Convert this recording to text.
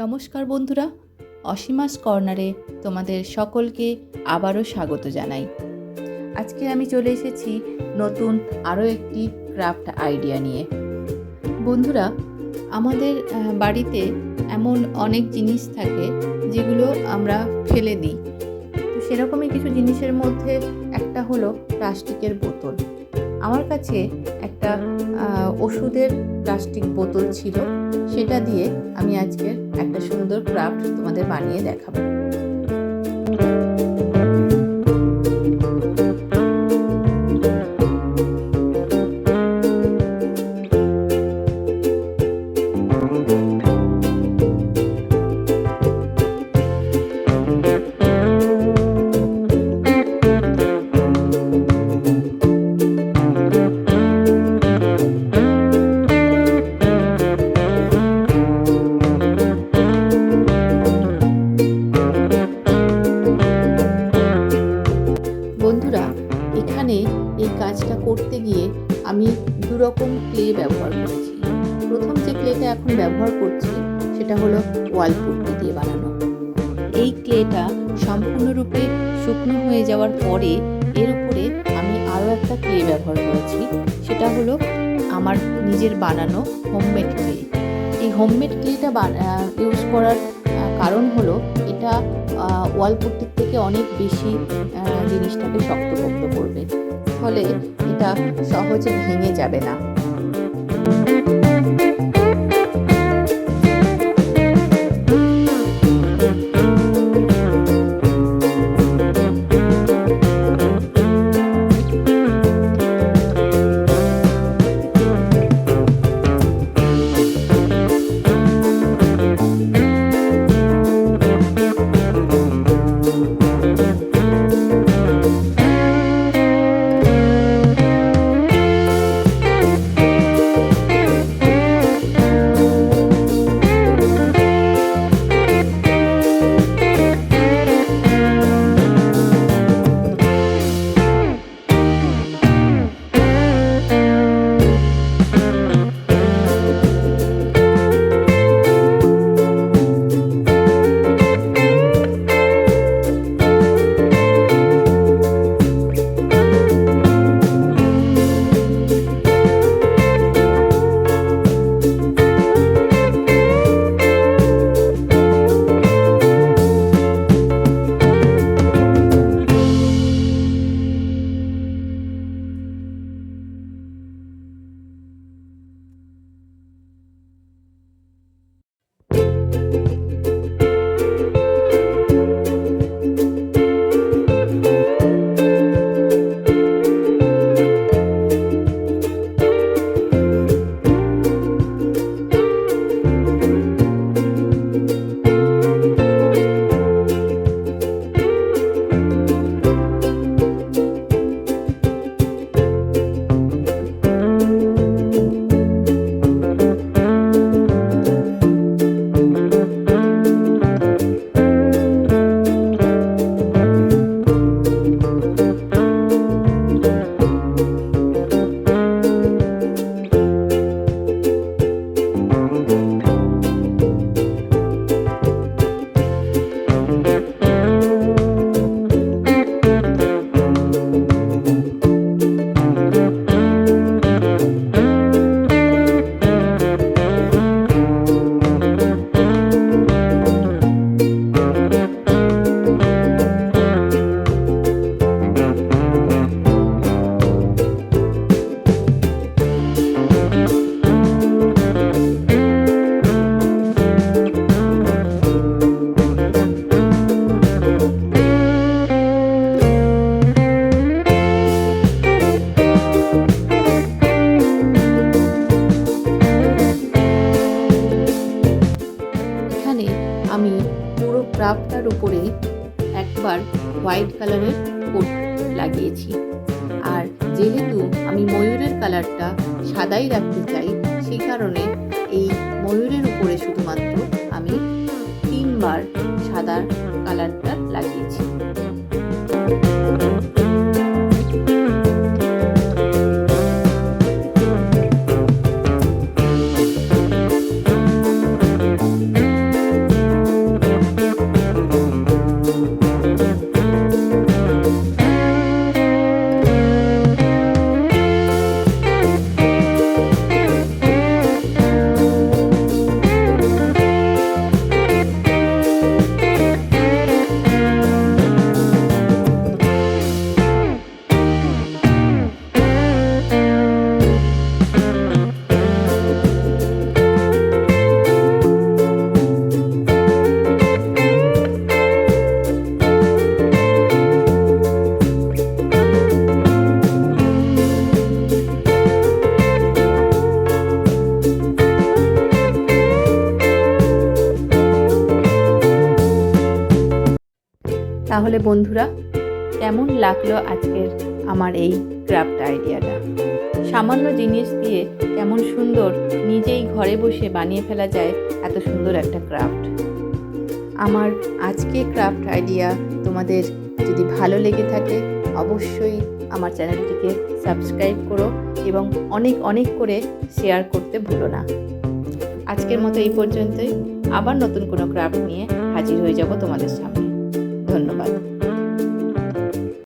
নমস্কার বন্ধুরা, অসীমাস কর্নারে তোমাদের সকলকে আবারও স্বাগত জানাই। আজকে আমি চলে এসেছি নতুন আরও একটি ক্রাফট আইডিয়া নিয়ে। বন্ধুরা, আমাদের বাড়িতে এমন অনেক জিনিস থাকে যেগুলো আমরা ফেলে দিই। তো সেরকমই কিছু জিনিসের মধ্যে একটা হলো প্লাস্টিকের বোতল। আমার কাছে একটা ওষুধের প্লাস্টিক বোতল ছিল, সেটা দিয়ে আমি আজকে একটা সুন্দর ক্রাফট তোমাদের বানিয়ে দেখাবো। বন্ধুরা, এখানে এই কাজটা করতে গিয়ে আমি দুরকম ক্লে ব্যবহার করেছি। প্রথম যে ক্লেটা এখন ব্যবহার করছি সেটা হলো ওয়াল পুট্টি দিয়ে বানানো। এই ক্লেটা সম্পূর্ণরূপে শুকনো হয়ে যাওয়ার পরে এর উপরে আমি আরও একটা ক্লে ব্যবহার করেছি, সেটা হলো আমার নিজের বানানো হোমমেড ক্লে। এই হোমমেড ক্লেটা ইউজ করার কারণ হলো এটা ওয়াল পুট্টির থেকে অনেক বেশি জিনিসটাকে শক্তপোক্ত করবে, ফলে এটা সহজে ভেঙে যাবে না। আমি পুরো ক্রাফটটার উপরে একবার হোয়াইট কালারের কোট লাগিয়েছি। আর যেহেতু আমি ময়ূরের কালারটা সাদাই রাখতে চাই, সেই কারণে এই ময়ূরের উপরে শুধুমাত্র আমি 3বার সাদা কালারটা লাগিয়েছি। তাহলে বন্ধুরা, কেমন লাগলো আজকের আমার এই ক্রাফট আইডিয়াটা? সামান্য জিনিস দিয়ে কেমন সুন্দর নিজেই ঘরে বসে বানিয়ে ফেলা যায় এত সুন্দর একটা ক্রাফট। আমার আজকে ক্রাফট আইডিয়া তোমাদের যদি ভালো লেগে থাকে অবশ্যই আমার চ্যানেলটিকে সাবস্ক্রাইব করো এবং অনেক অনেক করে শেয়ার করতে ভুলো না। আজকের মতো এই পর্যন্তই। আবার নতুন কোনো ক্রাফট নিয়ে হাজির হয়ে যাব তোমাদের সামনে।